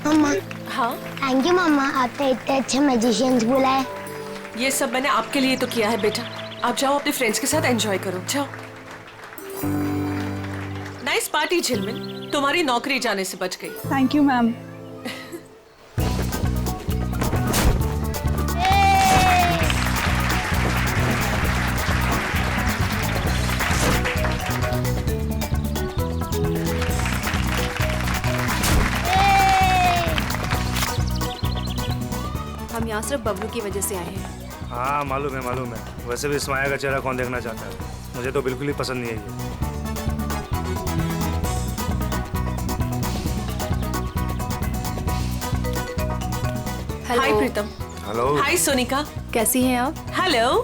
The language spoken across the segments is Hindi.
मम्मा। हाँ, थैंक यू मम्मा, आपने इतने अच्छे मैजिशियंस बुलाए। ये सब मैंने आपके लिए तो किया है बेटा। आप जाओ अपने फ्रेंड्स के साथ एंजॉय करो, जाओ। नाइस पार्टी झिलमिल, तुम्हारी नौकरी जाने से बच गई। Thank you ma'am. हम यहाँ सिर्फ बबलू की वजह से आए हैं। हाँ मालूम है। वैसे भी इस्माया का चेहरा कौन देखना चाहता है? मुझे तो बिल्कुल ही पसंद नहीं है ये। हाय प्रीतम। हेलो। हाय सोनिका। कैसी हैं आप? हेलो।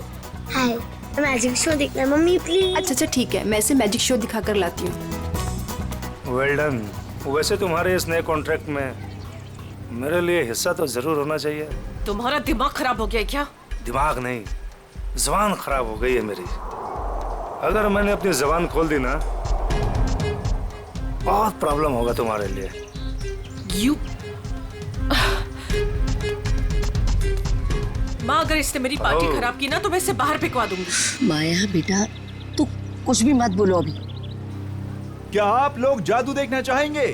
हाय, मैजिक शो देखना है मम्मी प्लीज। अच्छा ठीक है, मैं इसे मैजिक शो दिखा कर लाती हूँ। Well done. वैसे तुम्हारे इस नए कॉन्ट्रैक्ट में मेरे लिए हिस्सा तो जरूर होना चाहिए। तुम्हारा दिमाग खराब हो गया है क्या? दिमाग नहीं, जुबान खराब हो गई है मेरी। अगर मैंने अपनी जुबान खोल दी ना, बहुत प्रॉब्लम होगा तुम्हारे लिए। यू माँ, अगर इसने मेरी पार्टी खराब की ना तो मैं इसे बाहर फेंकवा दूंगी। माया बेटा, तू कुछ भी मत बोलो अभी। क्या आप लोग जादू देखना चाहेंगे?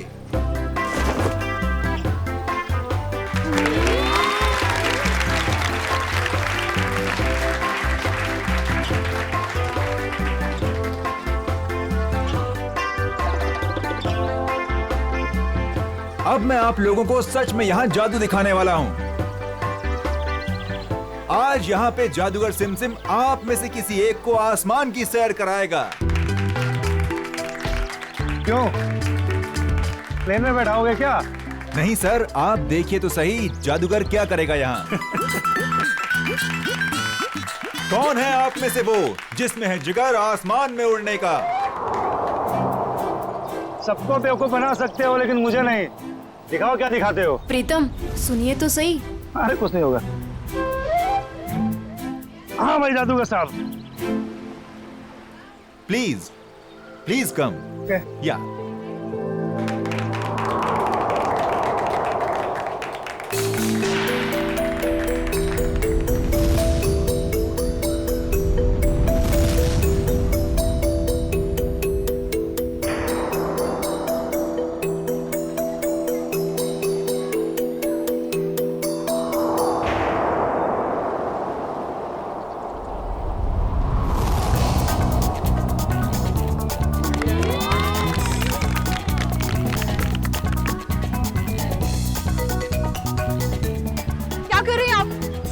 अब मैं आप लोगों को सच में यहाँ जादू दिखाने वाला हूँ। आज यहाँ पे जादूगर सिमसिम आप में से किसी एक को आसमान की सैर कराएगा। क्यों? प्लेन में बैठाओगे क्या? नहीं सर, आप देखिए तो सही जादूगर क्या करेगा यहाँ। कौन है आप में से वो जिसमें है जिगर आसमान में उड़ने का? सबको बेवकूफ बना सकते हो लेकिन मुझे नहीं। दिखाओ क्या दिखाते हो। प्रीतम सुनिए तो सही। अरे कुछ नहीं होगा। हाँ भाई जादूगर साहब। Please come. या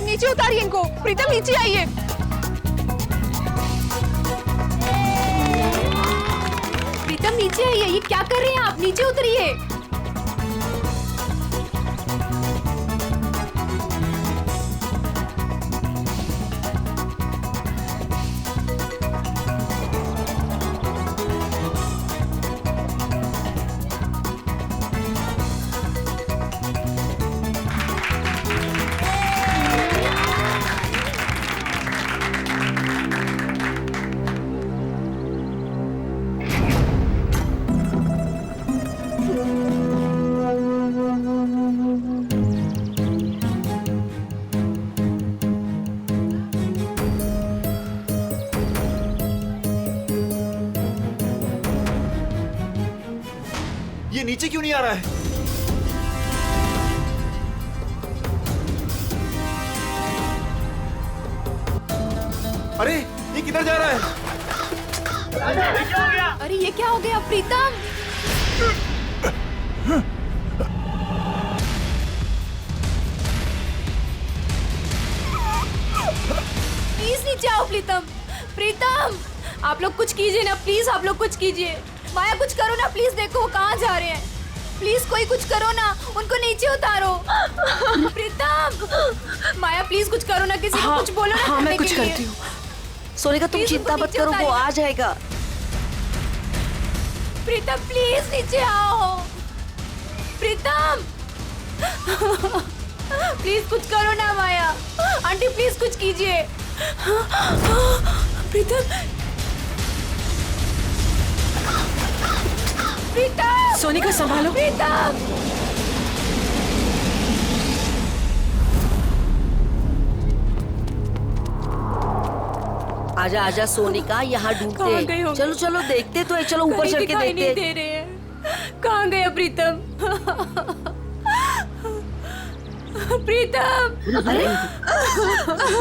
नीचे उतारिए इनको। प्रीतम नीचे आइए। प्रीतम नीचे आइए, ये क्या कर रहे हैं आप? नीचे उतरिए। ये नीचे क्यों नहीं आ रहा है? अरे ये किधर जा रहा है? अरे ये क्या हो गया प्रीतम? प्लीज नीचे आओ प्रीतम। प्रीतम आप लोग कुछ कीजिए ना प्लीज, आप लोग कुछ कीजिए। माया कुछ करो ना प्लीज, देखो वो कहाँ जा रहे हैं। प्लीज कोई कुछ करो ना, उनको नीचे उतारो। प्रीतम माया प्लीज कुछ करो ना, किसी को कुछ बोलो ना। हाँ मैं कुछ करती हूँ। सोनिका तुम चिंता मत करो, वो आ जाएगा। प्रीतम प्लीज नीचे आओ। प्रीतम प्लीज कुछ करो ना माया। आंटी प्लीज कुछ कीजिए। प्रीतम प्रीतम सोनिका संभालो। प्रीतम आजा आजा सोनिका, यहाँ कहाँ ढूंढते गए हैं। होंगे? चलो चलो देखते तो है, चलो ऊपर कहीं चढ़ के दिखाई नहीं देखते दे रहे हैं। कहाँ गया प्रीतम? प्रीतम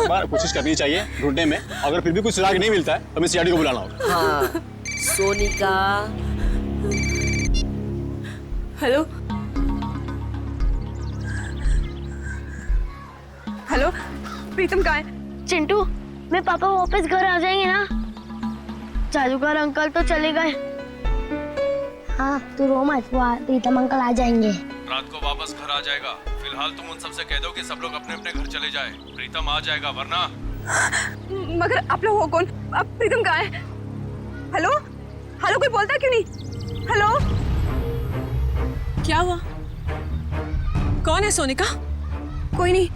बार कोशिश करनी चाहिए ढूंढने में, अगर फिर भी कुछ सुराग नहीं मिलता है तो हमें सीआईडी को बुलाना होगा। हैं। हाँ सोनिका, हेलो हेलो, प्रीतम कहाँ है? चिंटू, मेरे पापा वापस घर आ जाएंगे ना? जादूगर अंकल तो चले गए। हाँ तू रो मत, वो प्रीतम अंकल आ जाएंगे। रात को वापस घर आ जाएगा। फिलहाल तुम उन सबसे कह दो कि सब लोग अपने अपने घर चले जाए। प्रीतम आ जाएगा, वरना मगर आप लोग हो कौन? अब प्रीतम कहाँ है? हेलो हेलो, कोई बोलता क्यों नहीं? हेलो, क्या हुआ? कौन है सोनिका? कोई नहीं,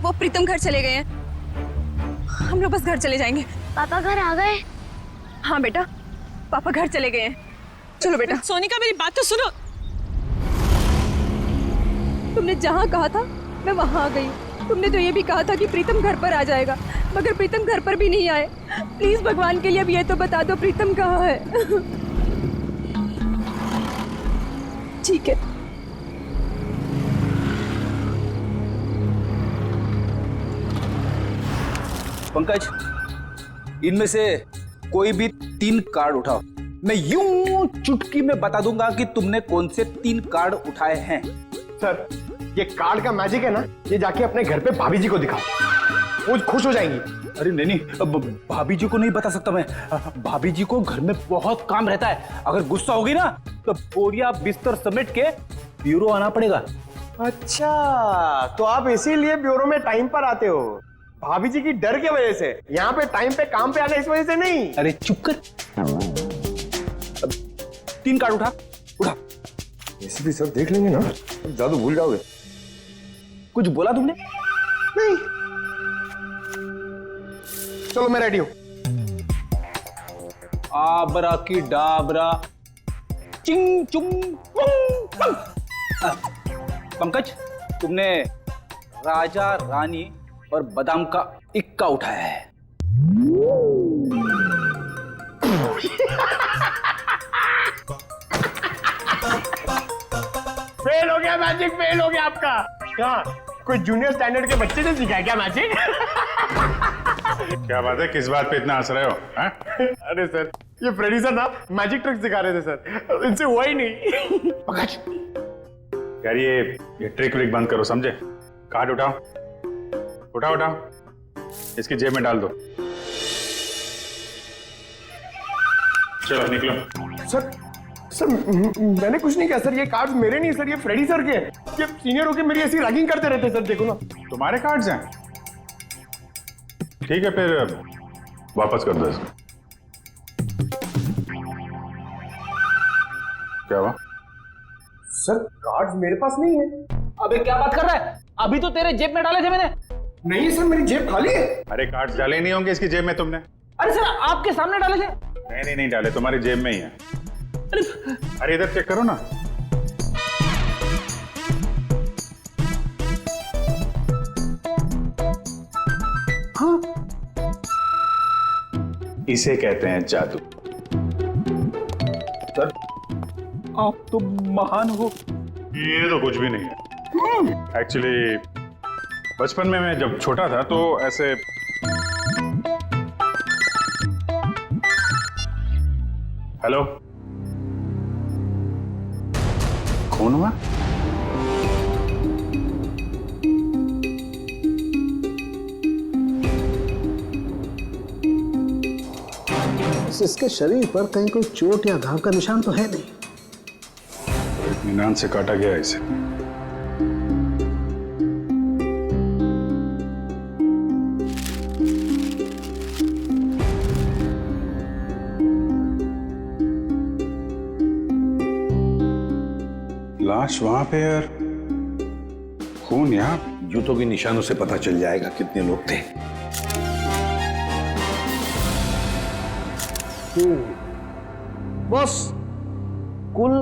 वो प्रीतम घर चले गए हैं। हम लोग बस घर चले जाएंगे। पापा घर आ गए? हाँ बेटा, पापा घर चले गए हैं। चलो बेटा। सोनिका मेरी बात तो सुनो। तुमने जहाँ कहा था मैं वहाँ आ गई। तुमने तो ये भी कहा था कि प्रीतम घर पर आ जाएगा, मगर प्रीतम घर पर भी नहीं आए। प्लीज भगवान के लिए अब ये तो बता दो प्रीतम कहाँ है। ठीक है। पंकज, इनमें से कोई भी 3 कार्ड उठाओ। मैं यूं चुटकी में बता दूंगा कि तुमने कौन से 3 कार्ड उठाए हैं। सर, ये कार्ड का मैजिक है ना, ये जाके अपने घर पे भाभी जी को दिखाओ, वो खुश हो जाएंगी। अरे नहीं, भाभी जी को नहीं बता सकता मैं। भाभी जी को घर में बहुत काम रहता है। अगर गुस्सा होगी ना तो बोरिया बिस्तर समेट के ब्यूरो आना पड़ेगा। अच्छा, तो आप इसीलिए ब्यूरो में टाइम पर आते हो, भाभी जी की डर की वजह से। यहाँ पे टाइम पे काम पे आना इस वजह से नहीं। अरे चुप कर। 3 कार्ड उठा। ऐसे भी सर देख लेंगे ना, जादू भूल जाओगे। कुछ बोला तुमने? नहीं। चलो मैं रेडी हूं। आबरा की डाबरा चिंग चुंग पंग। पंकज, तुमने राजा रानी और बादाम का इक्का उठाया है। फेल हो गया मैजिक, फेल हो गया आपका। क्या कोई जूनियर स्टैंडर्ड के बच्चे ने सिखाया क्या मैजिक? क्या बात है, किस बात पे इतना हंस रहे हो? अरे सर, ये फ्रेडी सर ना मैजिक ट्रिक सिखा रहे थे सर, इनसे हुआ ही नहीं। पंकज यार, ये ट्रिक व्रिक बंद करो, समझे? कार्ड उठाओ, उठाओ, इसकी जेब में डाल दो। चलो निकलो। सर मैंने कुछ नहीं किया सर, ये कार्ड्स मेरे नहीं सर, ये फ्रेडी सर के। ये सीनियर होके मेरी ऐसी रैगिंग करते रहते सर, देखो ना। तुम्हारे कार्ड्स हैं? ठीक है, फिर वापस कर दो इसको। क्या हुआ? सर कार्ड्स मेरे पास नहीं है। अबे क्या बात कर रहा है? अभी तो तेरे जेब में डाले थे मैंने। नहीं सर, मेरी जेब खाली है। अरे कार्ड्स डाले नहीं होंगे इसकी जेब में तुमने? अरे सर, आपके सामने डाले थे। नहीं डाले, तुम्हारी जेब में ही है। अरे इधर चेक करो ना। हाँ, इसे कहते हैं जादू। सर आप तो महान हो। ये तो कुछ भी नहीं है। एक्चुअली बचपन में मैं जब छोटा था तो ऐसे हेलो, कौन हुआ? इसके शरीर पर कहीं कोई चोट या घाव का निशान तो है नहीं। इत्मीनान से काटा गया इसे। लाश वहां पे यार, खून यहाँ। जूतों के निशानों से पता चल जाएगा कितने लोग थे। बॉस, कुल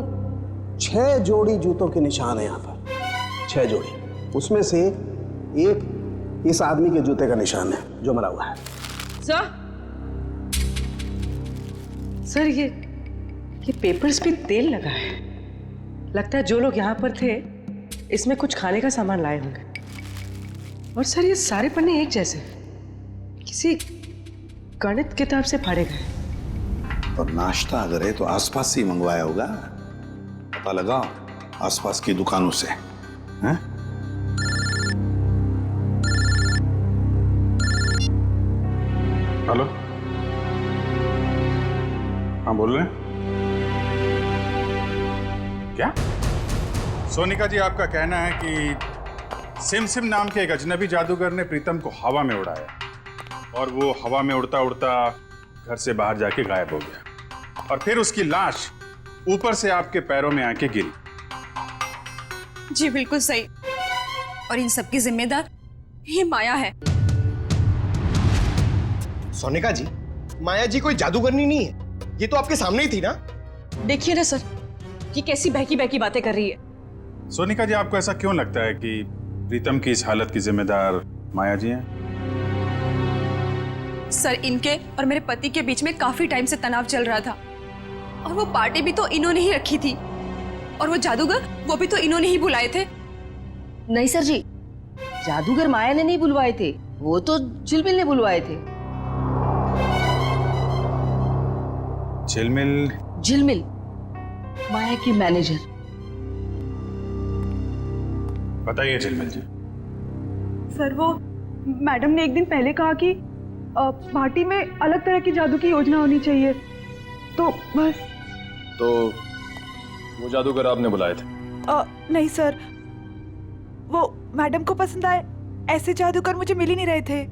6 जोड़ी जूतों के निशान है यहाँ पर, 6 जोड़ी। उसमें से एक इस आदमी के जूते का निशान है जो मरा हुआ है। सर ये पेपर्स पे तेल लगा है। लगता है जो लोग यहाँ पर थे इसमें कुछ खाने का सामान लाए होंगे। और सर ये सारे पन्ने एक जैसे, किसी गणित किताब से फाड़े गए। और नाश्ता अगर है तो आसपास से ही मंगवाया होगा, पता लगा आसपास की दुकानों से। हैं? हेलो, हाँ बोल रहे हैं? क्या? सोनिका जी, आपका कहना है कि सिम नाम के एक अजनबी जादूगर ने प्रीतम को हवा में उड़ाया और वो हवा में उड़ता उड़ता घर से बाहर जाके गायब हो गया और फिर उसकी लाश ऊपर से आपके पैरों में आके गिरी। जी बिल्कुल सही। और इन सब की जिम्मेदार ये माया है। सोनिका जी, माया जी कोई जादूगरनी नहीं है, ये तो आपके सामने ही थी ना। देखिए ना सर, ये कैसी बहकी बहकी बातें कर रही है। सोनिका जी, आपको ऐसा क्यों लगता है कि प्रीतम की इस हालत की जिम्मेदार माया जी हैं? सर, इनके और मेरे पति के बीच में काफी टाइम से तनाव चल रहा था और वो पार्टी भी तो इन्होंने ही रखी थी और वो जादूगर वो भी तो इन्होंने ही बुलाए थे। नहीं सर जी, जादूगर माया ने नहीं बुलवाए थे, वो तो झिलमिल ने बुलवाए थे। झिलमिल माया की मैनेजर। बताइए झिलमिल जी। सर, वो मैडम ने एक दिन पहले कहा कि पार्टी में अलग तरह की जादू की योजना होनी चाहिए, तो बस। तो वो जादूगर आपने बुलाए थे? नहीं सर, वो मैडम को पसंद आए ऐसे जादूगर मुझे मिल ही नहीं रहे थे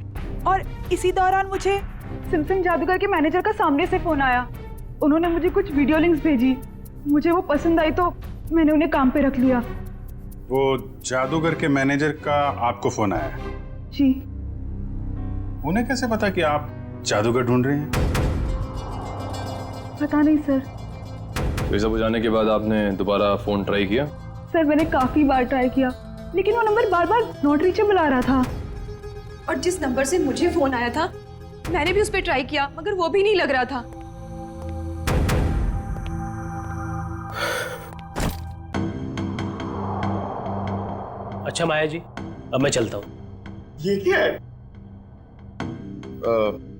और इसी दौरान मुझे सिमसिम जादूगर के मैनेजर का सामने से फोन आया। उन्होंने मुझे कुछ वीडियो लिंक्स भेजी, मुझे वो पसंद आई तो मैंने उन्हें काम पे रख लिया। वो जादूगर के मैनेजर का आपको फोन आया? जी। उन्हें कैसे पता कि आप जादूगर ढूंढ रहे हैं? पता नहीं सर। ये सब बुझाने के बाद आपने दोबारा फोन ट्राई किया? सर, मैंने काफी बार ट्राई किया लेकिन वो नंबर बार बार नॉट रीचेबल आ रहा था और जिस नंबर से मुझे फोन आया था मैंने भी उस पर ट्राई किया मगर वो भी नहीं लग रहा था। अच्छा माया जी, अब मैं चलता हूँ। ये क्या है?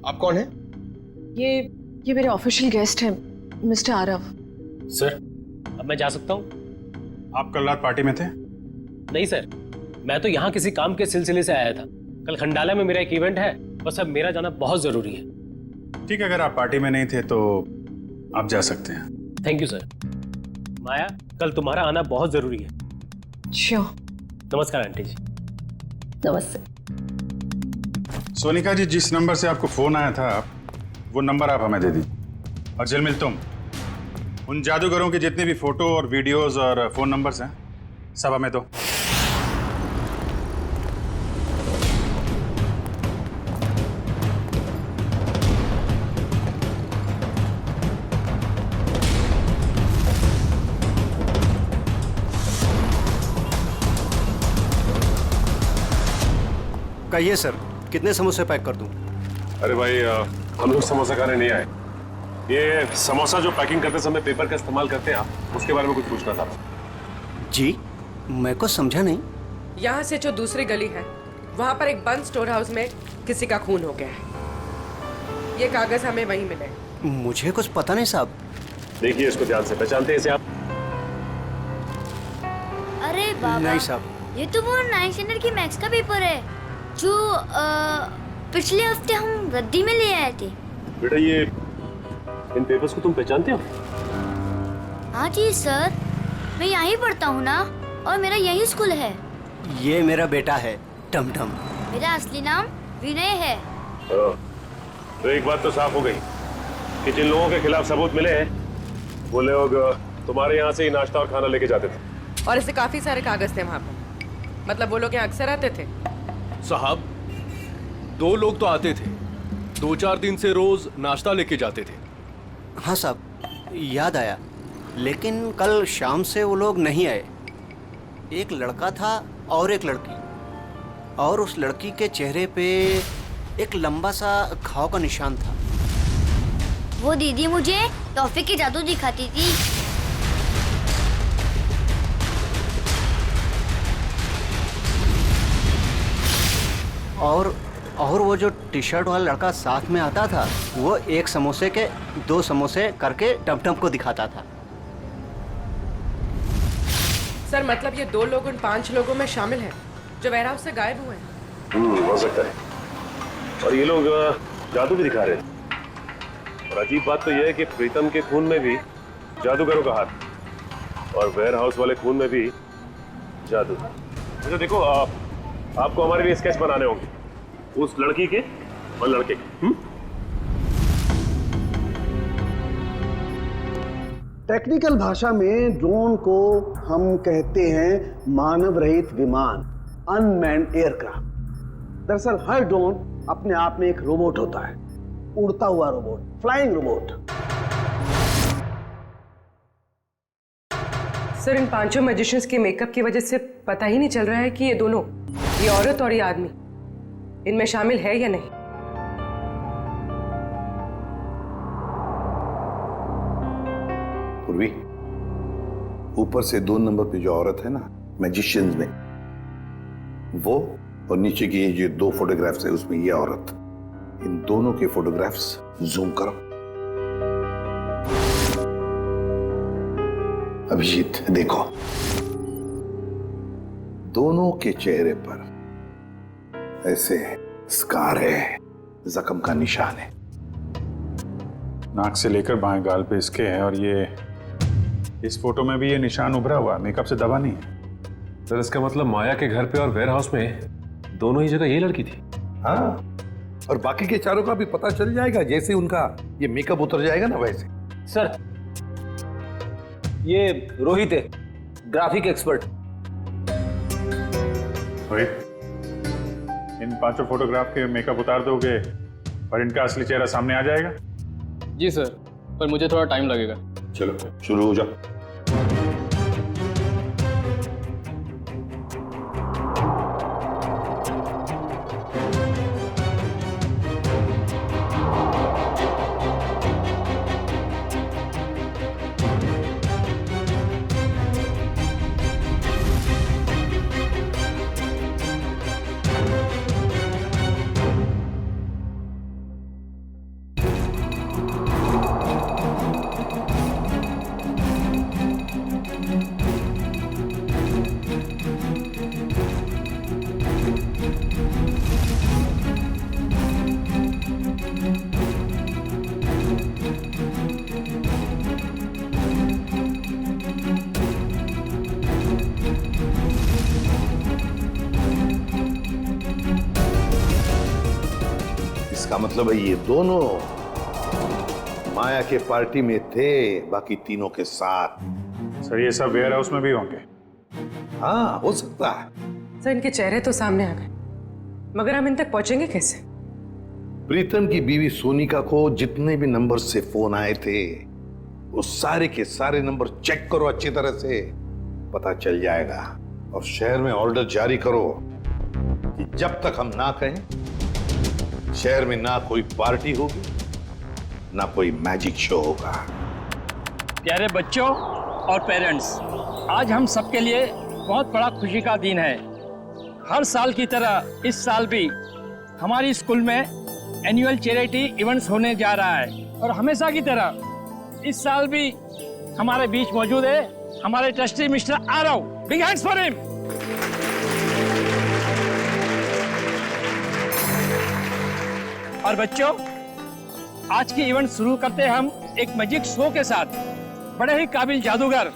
आप कौन है? ये मेरे ऑफिशियल गेस्ट हैं, मिस्टर आरव। सर, अब मैं जा सकता हूँ? आप कल रात पार्टी में थे? नहीं सर, मैं तो यहाँ किसी काम के सिलसिले से आया था। कल खंडाला में मेरा एक इवेंट है, बस अब मेरा जाना बहुत जरूरी है। ठीक है, अगर आप पार्टी में नहीं थे तो आप जा सकते हैं। Thank you sir. माया, कल तुम्हारा आना बहुत जरूरी है। श्योर। नमस्कार आंटी जी। नमस्ते। सोनिका जी, जिस नंबर से आपको फोन आया था वो नंबर आप हमें दे दीजिए। और झिलमिल, तुम उन जादूगरों के जितने भी फोटो और वीडियोस और फोन नंबर्स हैं सब हमें दो। कहिए सर, कितने समोसे पैक कर दूं? अरे भाई, हम लोग समोसा खाने नहीं आए। ये समोसा जो पैकिंग करते समय पेपर का इस्तेमाल करते हैं आप, उसके बारे में कुछ पूछना था। जी, मैं को समझा नहीं। यहाँ से जो दूसरी गली है वहाँ पर एक बंद स्टोर हाउस में किसी का खून हो गया है। ये कागज हमें वहीं मिले। मुझे कुछ पता नहीं साहब। देखिए इसको ध्यान से, पहचानते हैं इसे आप? अरे बाबा, नहीं साहब, ये तो वो 9th स्टैंडर्ड की मैथ्स का पेपर है जो पिछले हफ्ते हम रद्दी में ले आए थे। बेटा, ये इन पेपर्स को तुम पहचानते हो? हाँ जी सर, मैं यहीं पढ़ता हूँ ना और मेरा यही स्कूल है। ये मेरा बेटा है टमटम। मेरा असली नाम विनय है। तो एक बात तो साफ हो गई कि जिन लोगों के खिलाफ सबूत मिले हैं वो लोग तुम्हारे यहाँ से ही नाश्ता और खाना लेके जाते थे। और ऐसे काफी सारे कागज थे वहाँ पर। मतलब वो लोग यहाँ अक्सर आते थे? साहब, 2 लोग तो आते थे, 2-4 दिन से रोज नाश्ता लेके जाते थे। हाँ साहब, याद आया, लेकिन कल शाम से वो लोग नहीं आए। एक लड़का था और एक लड़की, और उस लड़की के चेहरे पे एक लंबा सा घाव का निशान था। वो दीदी मुझे टॉफी की जादू दिखाती थी। और वो जो टी शर्ट वाला लड़का साथ में आता था, वो एक समोसे के 2 समोसे करके टमटम को दिखाता था। सर मतलब ये 2 लोग उन 5 लोगों में शामिल हैं जो वेयरहाउस से गायब हुए हैं। हो सकता है। और ये लोग जादू भी दिखा रहे हैं। और अजीब बात तो यह है कि प्रीतम के खून में भी जादूगरों का हाथ, और वेयरहाउस वाले खून में भी जादू। अच्छा देखो, आपको हमारे लिए स्केच बनाने होंगे, उस लड़की के और लड़के के। टेक्निकल भाषा में ड्रोन को हम कहते हैं मानव रहित विमान, अनमैन्ड एयरक्राफ्ट। दरअसल हर ड्रोन अपने आप में एक रोबोट होता है, उड़ता हुआ रोबोट, फ्लाइंग रोबोट। सर इन 5 मैजिशियंस के मेकअप की वजह से पता ही नहीं चल रहा है कि ये दोनों, ये औरत और ये आदमी, इनमें शामिल है या नहीं। पूर्वी, ऊपर से 2 नंबर पे जो औरत है ना मैजिशियंस में, वो, और नीचे की ये 2 फोटोग्राफ्स है उसमें ये औरत, इन दोनों के फोटोग्राफ्स जूम करो। अभिजीत देखो, दोनों के चेहरे पर ऐसे स्कार है, जख्म का निशान है। नाक से लेकर बाएं गाल पे इसके है, और ये इस फोटो में भी ये निशान उभरा हुआ, मेकअप से दबा नहीं है। सर इसका मतलब माया के घर पे और वेयर हाउस में दोनों ही जगह यही लड़की थी। हाँ, और बाकी के चारों का भी पता चल जाएगा जैसे उनका ये मेकअप उतर जाएगा ना वैसे। सर ये रोहित है, ग्राफिक एक्सपर्ट। रोहित, इन 5 फोटोग्राफ के मेकअप उतार दोगे और इनका असली चेहरा सामने आ जाएगा? जी सर, पर मुझे थोड़ा टाइम लगेगा। चलो शुरू हो जाओ। इसका मतलब है ये दोनों माया के पार्टी में थे, बाकी तीनों के साथ। सर ये सब वेयर हाउस में भी होंगे? हाँ हो सकता है। सर इनके चेहरे तो सामने आ गए, मगर हम इन तक पहुंचेंगे कैसे? प्रीतम की बीवी सोनिका को जितने भी नंबर से फोन आए थे, वो सारे के सारे नंबर चेक करो अच्छी तरह से, पता चल जाएगा। और शहर में ऑर्डर जारी करो कि जब तक हम ना कहें, शहर में ना कोई पार्टी होगी, ना कोई मैजिक शो होगा। प्यारे बच्चों और पेरेंट्स, आज हम सबके लिए बहुत बड़ा खुशी का दिन है। हर साल की तरह इस साल भी हमारी स्कूल में एनुअल चैरिटी इवेंट्स होने जा रहा है, और हमेशा की तरह इस साल भी हमारे बीच मौजूद है हमारे trustee mister Aarav. Big hands for him. और बच्चों, आज की इवेंट शुरू करते हैं हम एक मैजिक शो के साथ। बड़े ही काबिल जादूगर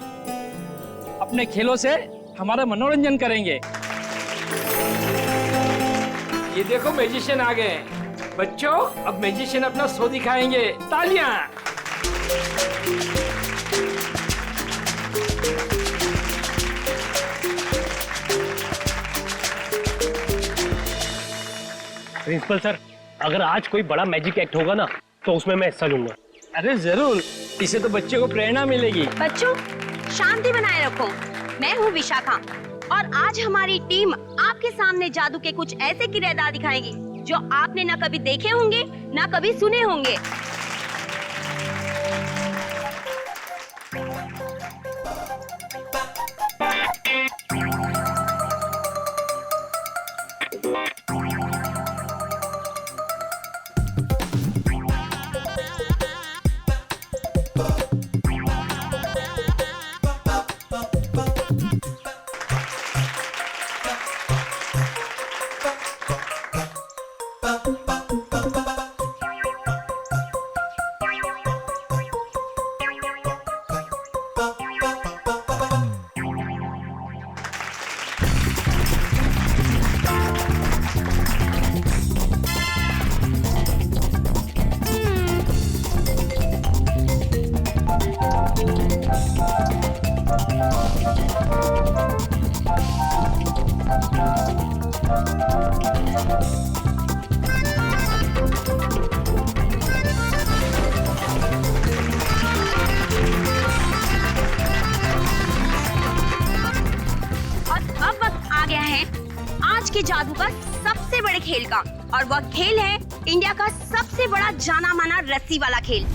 अपने खेलों से हमारा मनोरंजन करेंगे। ये देखो मैजिशियन आ गए। बच्चों अब मैजिशियन अपना शो दिखाएंगे। तालियां। प्रिंसिपल सर, अगर आज कोई बड़ा मैजिक एक्ट होगा ना तो उसमें मैं हिस्सा लूंगा। अरे जरूर। इससे तो बच्चे को प्रेरणा मिलेगी। बच्चों शांति बनाए रखो। मैं हूँ विशाखा और आज हमारी टीम आपके सामने जादू के कुछ ऐसे किरदार दिखाएगी जो आपने ना कभी देखे होंगे ना कभी सुने होंगे। जादू का सबसे बड़े खेल का, और वह खेल है इंडिया का सबसे बड़ा जाना माना रस्सी वाला खेल।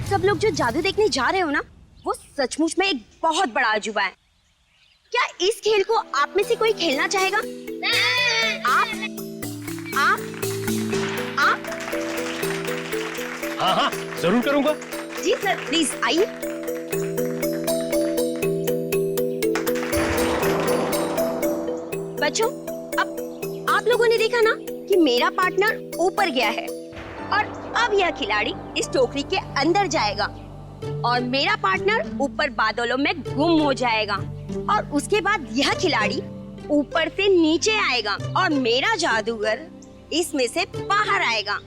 सब लोग जो जादू देखने जा रहे हो ना, वो सचमुच में एक बहुत बड़ा अजूबा है। क्या इस खेल को आप में से कोई खेलना चाहेगा? आप? हाँ हाँ जरूर करूंगा। जी सर, प्लीज आइए। बच्चों, अब आप लोगों ने देखा ना कि मेरा पार्टनर ऊपर गया है और अब यह खिलाड़ी इस टोकरी के अंदर जाएगा और मेरा पार्टनर ऊपर बादलों में गुम हो जाएगा और उसके बाद यह खिलाड़ी ऊपर से नीचे आएगा और मेरा जादूगर इसमें से बाहर आएगा।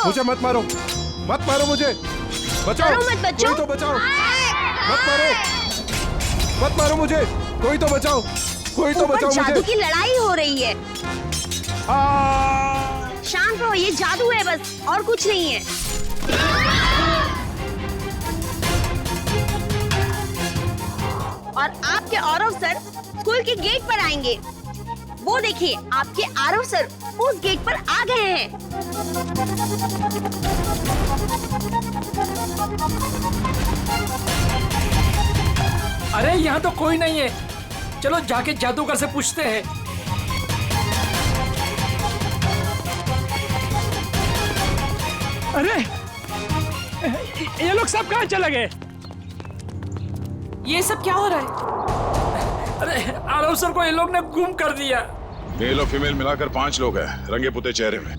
मुझे मत मारो, मत मारो मुझे, बचाओ, मत बच्चों, कोई तो बचाओ, मत मारो, मत मारो मुझे, कोई तो बचाओ, कोई तो बचाओ मुझे। जादू की लड़ाई हो रही है। शांत रहो, ये जादू है बस, और कुछ नहीं है। और आपके आरव सर स्कूल के गेट पर आएंगे। वो देखिए, आपके आरव सर उस गेट पर आ गए हैं। अरे यहाँ तो कोई नहीं है, चलो जाके जादूगर से पूछते हैं। अरे ये लोग सब कहाँ चले गए? ये सब क्या हो रहा है? अरे आरव सर को ये लोग ने गुम कर दिया। मेल और फीमेल मिलाकर 5 लोग हैं, रंगे पुते चेहरे में।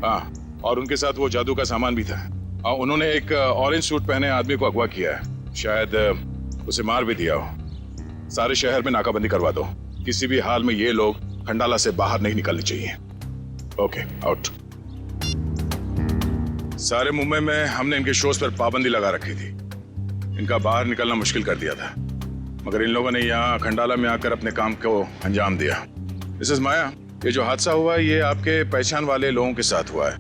हाँ, और उनके साथ वो जादू का सामान भी था। हाँ, उन्होंने एक ऑरेंज सूट पहने आदमी को अगवा किया है, शायद उसे मार भी दिया हो। सारे शहर में नाकाबंदी करवा दो, किसी भी हाल में ये लोग खंडाला से बाहर नहीं निकलने चाहिए। Okay, out. सारे मुंबई में हमने इनके शोज पर पाबंदी लगा रखी थी, इनका बाहर निकलना मुश्किल कर दिया था, मगर इन लोगों ने यहाँ खंडाला में आकर अपने काम को अंजाम दिया। मिसेस माया, ये जो हादसा हुआ है ये आपके पहचान वाले लोगों के साथ हुआ है,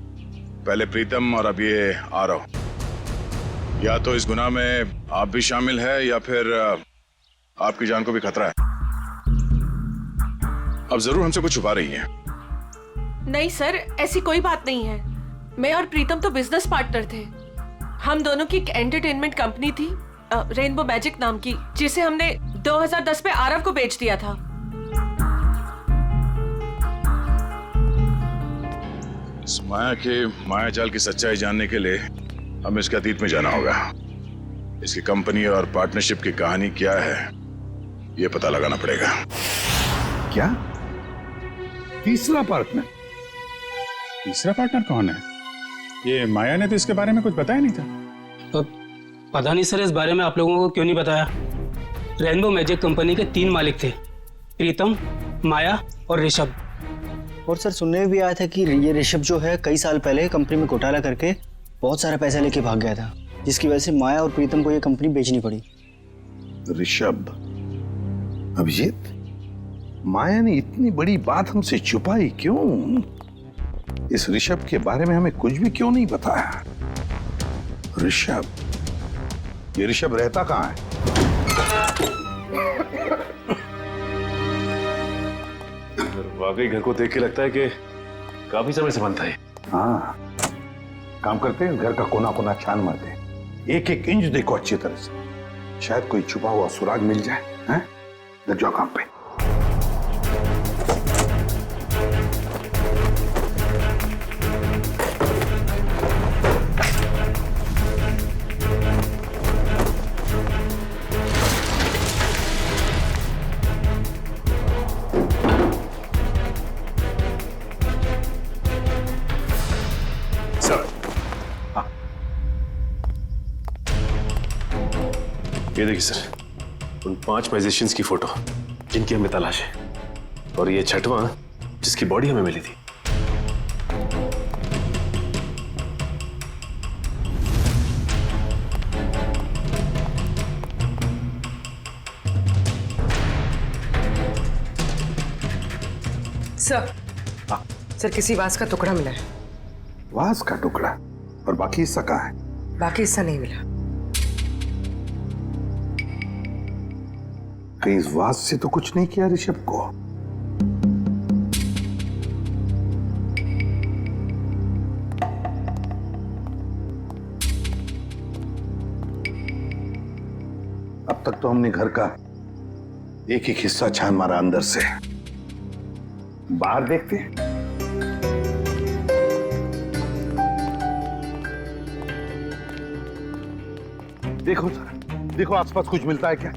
पहले प्रीतम और अब ये आरव। या तो इस गुनाह में आप भी शामिल है या फिर आपकी जान को भी खतरा है। अब जरूर हमसे कुछ छुपा रही है। नहीं सर, ऐसी कोई बात नहीं है। मैं और प्रीतम तो बिजनेस पार्टनर थे। हम दोनों की एक एंटरटेनमेंट कंपनी थी, रेनबो मैजिक नाम की, जिसे हमने 2010 में आरव को बेच दिया था। इस माया के माया जाल की सच्चाई जानने के लिए हमें इसके अतीत में जाना होगा। इसकी कंपनी और पार्टनरशिप की कहानी क्या है ये पता लगाना पड़ेगा। क्या? तीसरा पार्टनर? तीसरा पार्टनर कौन है? ये माया ने तो इसके बारे में कुछ बताया नहीं था। तो पता नहीं सर, इस बारे में आप लोगों को क्यों नहीं बताया। रेनबो मैजिक कंपनी के 3 मालिक थे, प्रीतम, माया और ऋषभ। और सर सुनने में भी आया था कि ये ऋषभ जो है कई साल पहले कंपनी में घोटाला करके बहुत सारा पैसा लेके भाग गया था, जिसकी वजह से माया और प्रीतम को ये कंपनी बेचनी पड़ी। ऋषभ, अभिजीत, माया ने इतनी बड़ी बात हमसे छुपाई क्यों? इस ऋषभ के बारे में हमें कुछ भी क्यों नहीं बताया? ऋषभ, ये ऋषभ रहता कहाँ है? वाकई घर को देख के लगता है कि काफी समय से बनता है। हाँ, काम करते हैं, घर का कोना कोना छान मारते हैं, एक एक इंच देखो अच्छी तरह से, शायद कोई छुपा हुआ सुराग मिल जाए। हैं? लग जाओ काम पे। ये देखिए सर, उन 5 मैजिशियंस की फोटो जिनकी हमें तलाश है, और ये 6वां जिसकी बॉडी हमें मिली थी। सर किसी वास का टुकड़ा मिला है। वास का टुकड़ा? और बाकी हिस्सा कहाँ है? बाकी हिस्सा नहीं मिला। कहीं इस वास से तो कुछ नहीं किया ऋषभ को? अब तक तो हमने घर का एक एक हिस्सा छान मारा अंदर से, बाहर देखते हैं। देखो सर, देखो आसपास कुछ मिलता है क्या?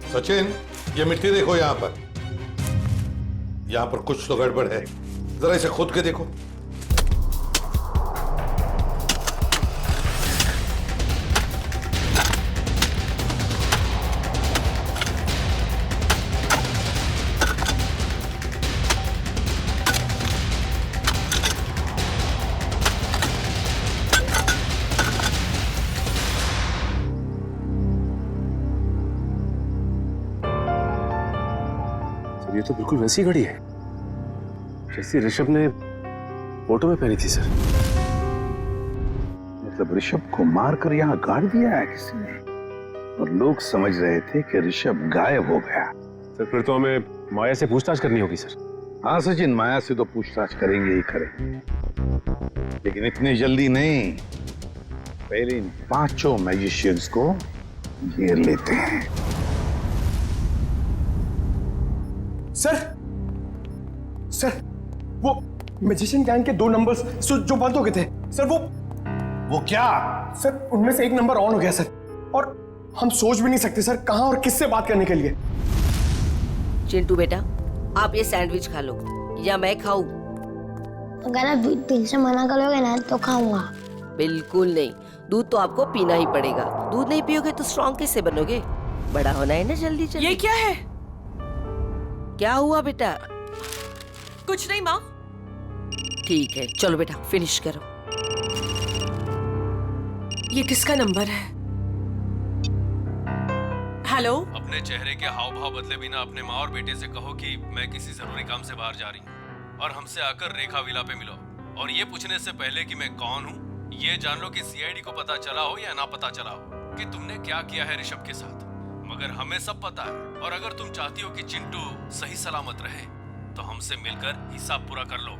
सचिन, ये मिट्टी देखो यहां पर। यहां पर कुछ तो गड़बड़ है, जरा इसे खोद के देखो। ये तो बिल्कुल वैसी घड़ी है जैसी ऋषभ ने फोटो में पहनी थी सर। मतलब ऋषभ को मारकर यहाँ गाड़ दिया है किसी ने, और लोग समझ रहे थे कि ऋषभ गायब हो गया। सर फिर तो हमें माया से पूछताछ करनी होगी सर। हाँ सचिन, माया से तो पूछताछ करेंगे ही करेंगे, लेकिन इतनी जल्दी नहीं। पहले इन 5 मैजिशियंस को घेर लेते हैं। सर वो मैजिशियन गैंग के 2 नंबर्स जो बंद हो गए थे सर, वो क्या सर, उनमें से एक नंबर ऑन हो गया सर, और हम सोच भी नहीं सकते सर कहां और किससे बात करने के लिए। चिंटू बेटा, आप ये सैंडविच खा लो या मैं खाऊं? अगर आप दिल से मना करोगे ना तो खाऊंगा। बिल्कुल नहीं, दूध तो आपको पीना ही पड़ेगा। दूध नहीं पियोगे तो स्ट्रॉन्ग कैसे बनोगे? बड़ा होना है ना जल्दी जल्दी। ये क्या है? क्या हुआ बेटा? कुछ नहीं माँ। ठीक है, चलो बेटा फिनिश करो। ये किसका नंबर है? हेलो। अपने चेहरे के हाव भाव बदले बिना अपने माँ और बेटे से कहो कि मैं किसी जरूरी काम से बाहर जा रही हूँ और हमसे आकर रेखा विला पे मिलो। और ये पूछने से पहले कि मैं कौन हूँ, ये जान लो कि सीआईडी को पता चला हो या ना पता चला हो कि तुमने क्या किया है ऋषभ के साथ, मगर हमें सब पता है। और अगर तुम चाहती हो कि चिंटू सही सलामत रहे तो हमसे मिलकर हिसाब पूरा कर लो।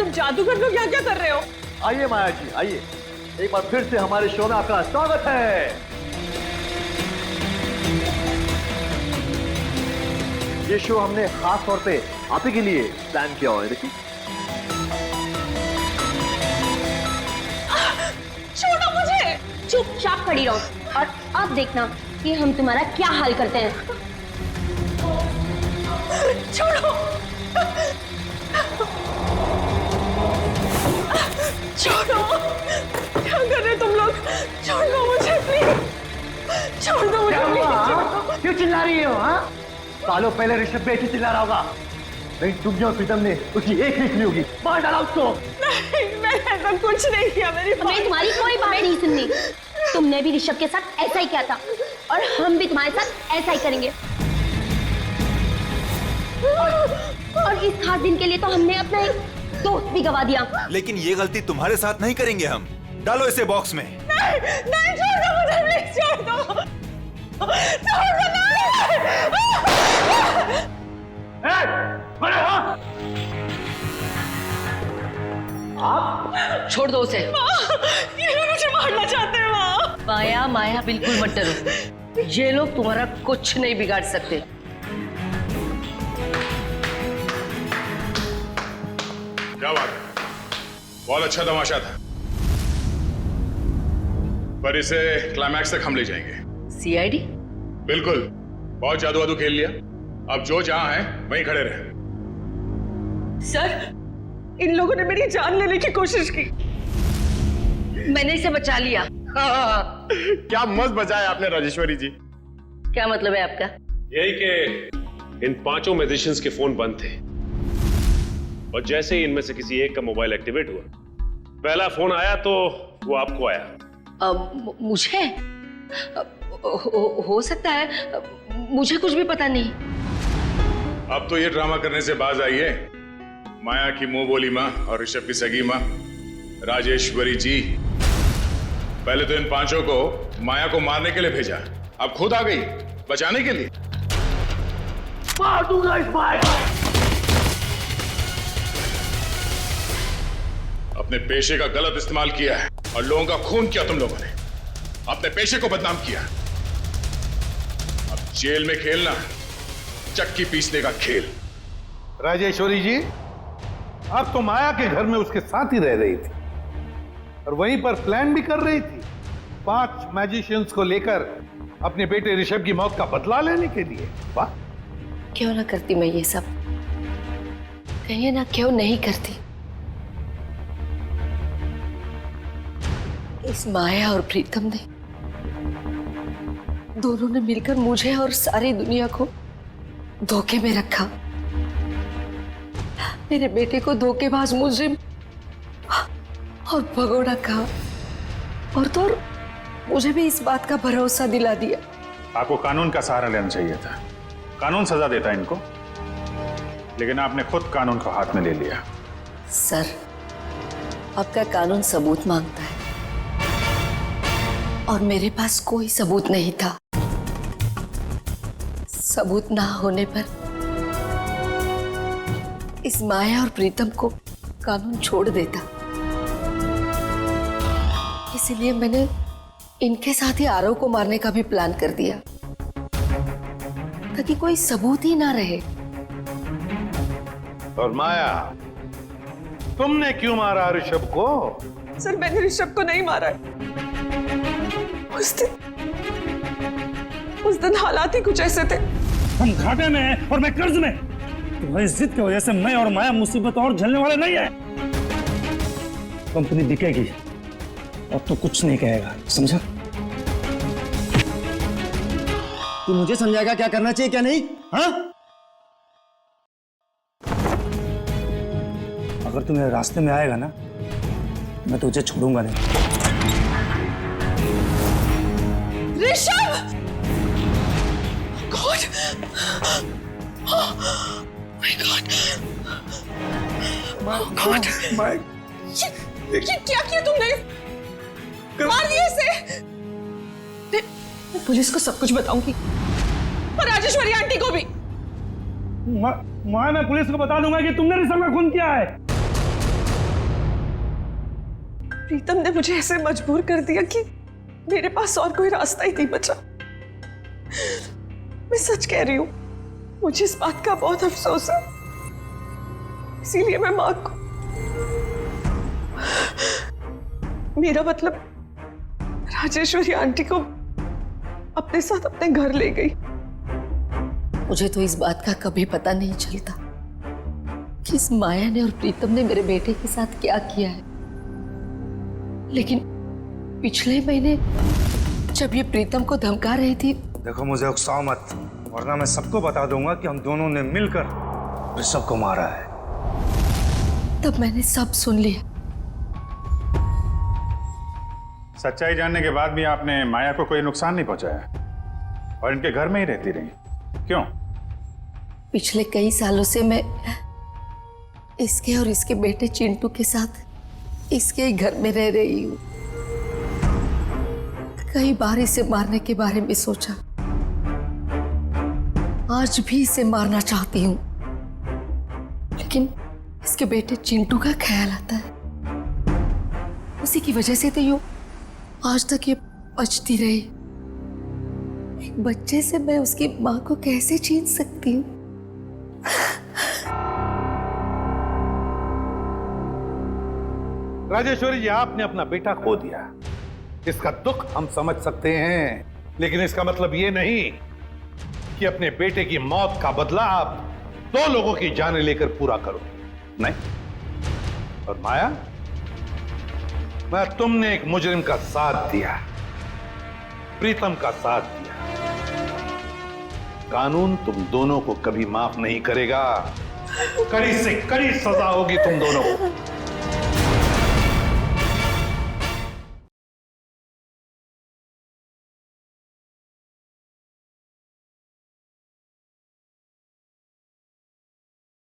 जादूगर लोग यहाँ क्या कर रहे हो? आइए माया जी, आइए। एक बार फिर से हमारे शो में आपका स्वागत है। ये शो हमने खास तौर पे आप ही के लिए प्लान किया हुआ है। देखिए, छोड़ो मुझे। चुपचाप खड़ी रहो और अब देखना कि हम तुम्हारा क्या हाल करते हैं। छोड़ो। छोड़ो, क्या कर रहे तुम लोग? छोड़ दो मुझे प्लीज, छोड़ दो मुझे प्लीज। क्यों चिल्ला रही हो? हाँ, सालों पहले ऋषभ भी ऐसे चिल्ला रहा होगा। नहीं, तुम और प्रीतम ने उसकी एक नहीं होगी। मार डाला उसको। नहीं, मैंने ऐसा कुछ नहीं किया। हमें तुम्हारी कोई बात नहीं सुननी। तुमने भी ऋषभ के साथ ऐसा ही किया था और हम भी तुम्हारे साथ ऐसा ही करेंगे। और इस खास दिन के लिए तो हमने अपना एक दोस्त भी गवा दिया। लेकिन ये गलती तुम्हारे साथ नहीं करेंगे हम। डालो इसे बॉक्स में। नहीं, छोड़ दो मुझे प्लीज, छोड़ दो, छोड़ दो। छोड़ दो उसे। ये लोग मुझे मारना चाहते हैं माँ। माया, माया बिल्कुल मत डरो। ये लोग तुम्हारा कुछ नहीं बिगाड़ सकते। क्या बात है, बहुत अच्छा तमाशा था, पर इसे क्लाइमैक्स तक हम ले जाएंगे। सीआईडी? बिल्कुल, बहुत जादू वादू खेल लिया। अब जो जहां है वहीं खड़े रहे। सर, इन लोगों ने मेरी जान लेने की कोशिश की। मैंने इसे बचा लिया। क्या मस्त बचाया आपने राजेश्वरी जी। क्या मतलब है आपका? यही कि इन 5 मैजिशियंस के फोन बंद थे और जैसे ही इनमें से किसी एक का मोबाइल एक्टिवेट हुआ, पहला फोन आया तो वो आपको आया। मुझे? हो सकता है, मुझे कुछ भी पता नहीं। अब तो ये ड्रामा करने से बाज आई है। माया की मुंह बोली माँ और ऋषभ की सगी माँ राजेश्वरी जी। पहले तो इन 5 को माया को मारने के लिए भेजा, अब खुद आ गई बचाने के लिए। मार दूंगा इस माया। अपने पेशे का गलत इस्तेमाल किया है और लोगों का खून किया। तुम लोगों ने अपने पेशे को बदनाम किया। अब जेल में खेलना चक्की पीसने का खेल। राजेश्वरी जी, आप तो माया के घर में उसके साथ ही रह रही थी और वहीं पर प्लान भी कर रही थी 5 मैजिशियंस को लेकर अपने बेटे ऋषभ की मौत का बदला लेने के लिए। वाह, क्यों ना करती मैं ये सब, कहिए ना क्यों नहीं करती। इस माया और प्रीतम ने दोनों ने मिलकर मुझे और सारी दुनिया को धोखे में रखा। मेरे बेटे को धोखेबाज मुजरिम और भगोड़ा कहा और तो और मुझे भी इस बात का भरोसा दिला दिया। आपको कानून का सहारा लेना चाहिए था। कानून सजा देता इनको, लेकिन आपने खुद कानून को हाथ में ले लिया। सर, आपका कानून सबूत मांगता है और मेरे पास कोई सबूत नहीं था। सबूत ना होने पर इस माया और प्रीतम को कानून छोड़ देता। इसलिए मैंने इनके साथ ही आरव को मारने का भी प्लान कर दिया ताकि कोई सबूत ही ना रहे। और माया, तुमने क्यों मारा ऋषभ को? सर, मैंने ऋषभ को नहीं मारा है। उस दिन हालात ही कुछ ऐसे थे। हम घाटे में हैं और मैं कर्ज में। तुम्हारी जिद की वजह से मैं और माया मुसीबत और झेलने वाले नहीं है। कंपनी बिकेगी, अब तो कुछ नहीं कहेगा, समझा? तू मुझे समझाएगा क्या करना चाहिए क्या नहीं? हाँ? अगर तू मेरे रास्ते में आएगा ना, मैं तुझे छोड़ूंगा नहीं। Rishabh! God! Oh my God! God! ये क्या किया तुमने? मार दिया इसे? मैं पुलिस को सब कुछ बताऊंगी और राजेश्वरी आंटी को भी। मैं पुलिस को बता दूंगा कि तुमने ऋषभ का खून किया है। प्रीतम ने मुझे ऐसे मजबूर कर दिया कि मेरे पास और कोई रास्ता ही नहीं बचा। मैं सच कह रही हूं, मुझे इस बात का बहुत अफसोस है। इसीलिए मैं मां को, मेरा मतलब राजेश्वरी आंटी को अपने साथ अपने घर ले गई। मुझे तो इस बात का कभी पता नहीं चलता कि इस माया ने और प्रीतम ने मेरे बेटे के साथ क्या किया है। लेकिन पिछले महीने जब ये प्रीतम को धमका रही थी। देखो, मुझे उकसाओ मत, वरना मैं सबको बता दूंगा कि हम दोनों ने मिलकर ऋषभ को मारा है। तब मैंने सब सुन लिया। सच्चाई जानने के बाद भी आपने माया को कोई नुकसान नहीं पहुंचाया और इनके घर में ही रहती रही, क्यों? पिछले कई सालों से मैं इसके और इसके बेटे चिंटू के साथ इसके ही घर में रह रही हूँ। कई बार इसे मारने के बारे में सोचा, आज भी इसे मारना चाहती हूँ, लेकिन इसके बेटे चिंटू का ख्याल आता है। उसी की वजह से तो यूं आज तक ये बचती रही। एक बच्चे से मैं उसकी मां को कैसे छीन सकती हूँ? राजेश्वरी जी, आपने अपना बेटा खो दिया। इसका दुख हम समझ सकते हैं, लेकिन इसका मतलब ये नहीं कि अपने बेटे की मौत का बदला आप दो लोगों की जानें लेकर पूरा करो। नहीं। और माया, मैं तुमने एक मुजरिम का साथ दिया, प्रीतम का साथ दिया। कानून तुम दोनों को कभी माफ नहीं करेगा। कड़ी से कड़ी सजा होगी तुम दोनों को।